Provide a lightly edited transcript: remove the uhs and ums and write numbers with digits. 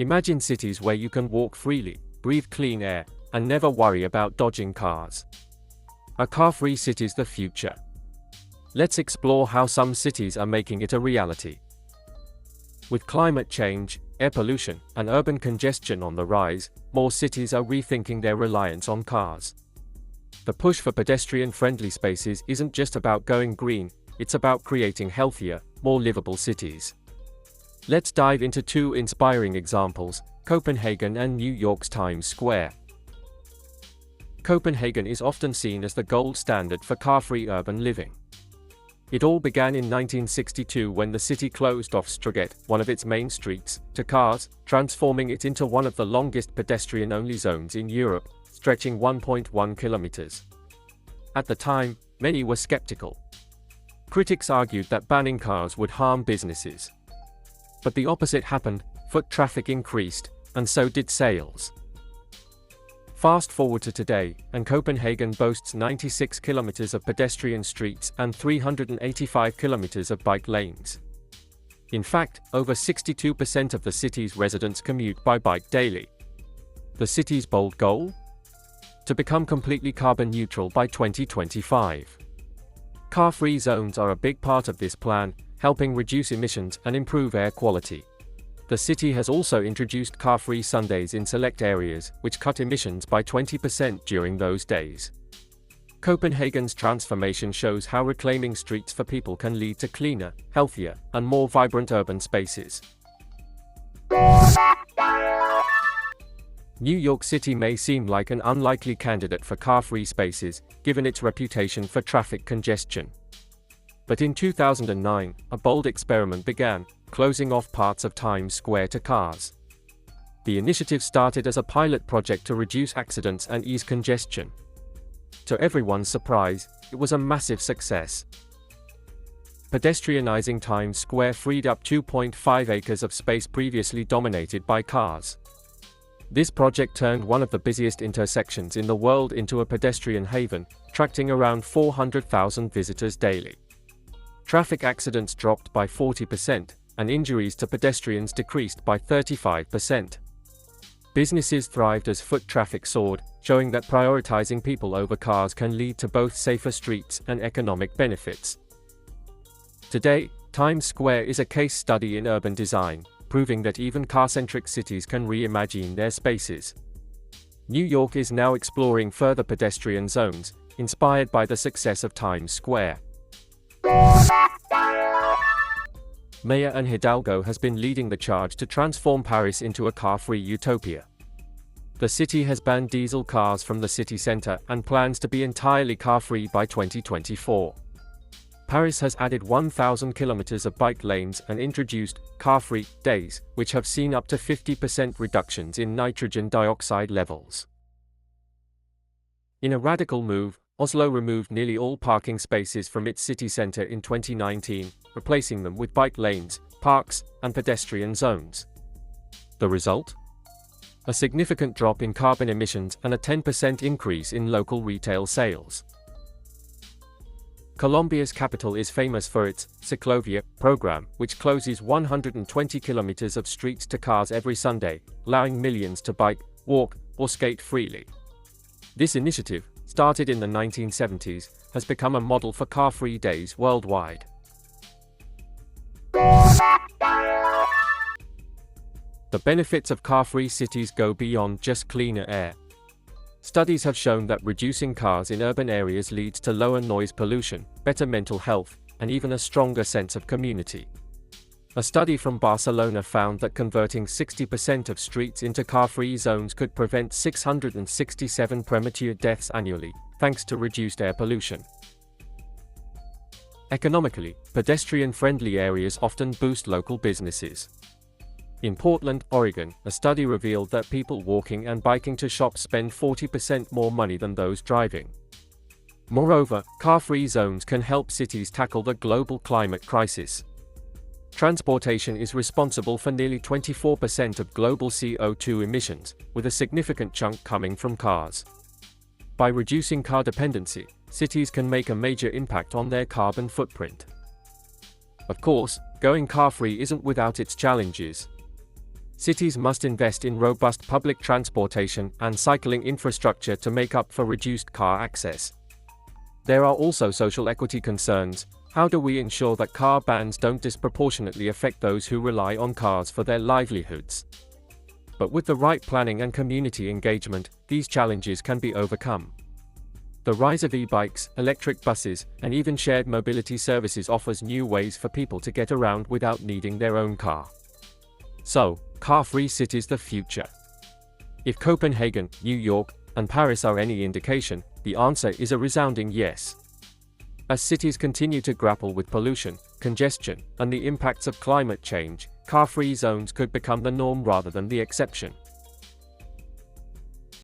Imagine cities where you can walk freely, breathe clean air, and never worry about dodging cars. Are car-free cities the future? Let's explore how some cities are making it a reality. With climate change, air pollution, and urban congestion on the rise, more cities are rethinking their reliance on cars. The push for pedestrian-friendly spaces isn't just about going green, it's about creating healthier, more livable cities. Let's dive into two inspiring examples, Copenhagen and New York's Times Square. Copenhagen is often seen as the gold standard for car-free urban living. It all began in 1962 when the city closed off Strøget, one of its main streets, to cars, transforming it into one of the longest pedestrian-only zones in Europe, stretching 1.1 kilometers. At the time, many were skeptical. Critics argued that banning cars would harm businesses. But the opposite happened, foot traffic increased, and so did sales. Fast forward to today, and Copenhagen boasts 96 kilometers of pedestrian streets and 385 kilometers of bike lanes. In fact, over 62% of the city's residents commute by bike daily. The city's bold goal? To become completely carbon neutral by 2025. Car-free zones are a big part of this plan, helping reduce emissions and improve air quality. The city has also introduced car-free Sundays in select areas, which cut emissions by 20% during those days. Copenhagen's transformation shows how reclaiming streets for people can lead to cleaner, healthier, and more vibrant urban spaces. New York City may seem like an unlikely candidate for car-free spaces, given its reputation for traffic congestion. But in 2009, a bold experiment began, closing off parts of Times Square to cars. The initiative started as a pilot project to reduce accidents and ease congestion. To everyone's surprise, it was a massive success. Pedestrianizing Times Square freed up 2.5 acres of space previously dominated by cars. This project turned one of the busiest intersections in the world into a pedestrian haven, attracting around 400,000 visitors daily. Traffic accidents dropped by 40%, and injuries to pedestrians decreased by 35%. Businesses thrived as foot traffic soared, showing that prioritizing people over cars can lead to both safer streets and economic benefits. Today, Times Square is a case study in urban design, proving that even car-centric cities can reimagine their spaces. New York is now exploring further pedestrian zones, inspired by the success of Times Square. Mayor Anne Hidalgo has been leading the charge to transform Paris into a car-free utopia. The city has banned diesel cars from the city center and plans to be entirely car-free by 2024. Paris has added 1,000 kilometers of bike lanes and introduced car-free days, which have seen up to 50% reductions in nitrogen dioxide levels. In a radical move, Oslo removed nearly all parking spaces from its city center in 2019, replacing them with bike lanes, parks, and pedestrian zones. The result? A significant drop in carbon emissions and a 10% increase in local retail sales. Colombia's capital is famous for its Ciclovia program, which closes 120 kilometers of streets to cars every Sunday, allowing millions to bike, walk, or skate freely. This initiative, started in the 1970s, has become a model for car-free days worldwide. The benefits of car-free cities go beyond just cleaner air. Studies have shown that reducing cars in urban areas leads to lower noise pollution, better mental health, and even a stronger sense of community. A study from Barcelona found that converting 60% of streets into car-free zones could prevent 667 premature deaths annually, thanks to reduced air pollution. Economically, pedestrian-friendly areas often boost local businesses. In Portland, Oregon, a study revealed that people walking and biking to shops spend 40% more money than those driving. Moreover, car-free zones can help cities tackle the global climate crisis. Transportation is responsible for nearly 24% of global CO2 emissions, with a significant chunk coming from cars. By reducing car dependency, cities can make a major impact on their carbon footprint. Of course, going car-free isn't without its challenges. Cities must invest in robust public transportation and cycling infrastructure to make up for reduced car access. There are also social equity concerns. How do we ensure that car bans don't disproportionately affect those who rely on cars for their livelihoods? But with the right planning and community engagement, these challenges can be overcome. The rise of e-bikes, electric buses, and even shared mobility services offers new ways for people to get around without needing their own car. So, car-free cities the future? If Copenhagen, New York, and Paris are any indication, the answer is a resounding yes. As cities continue to grapple with pollution, congestion, and the impacts of climate change, car-free zones could become the norm rather than the exception.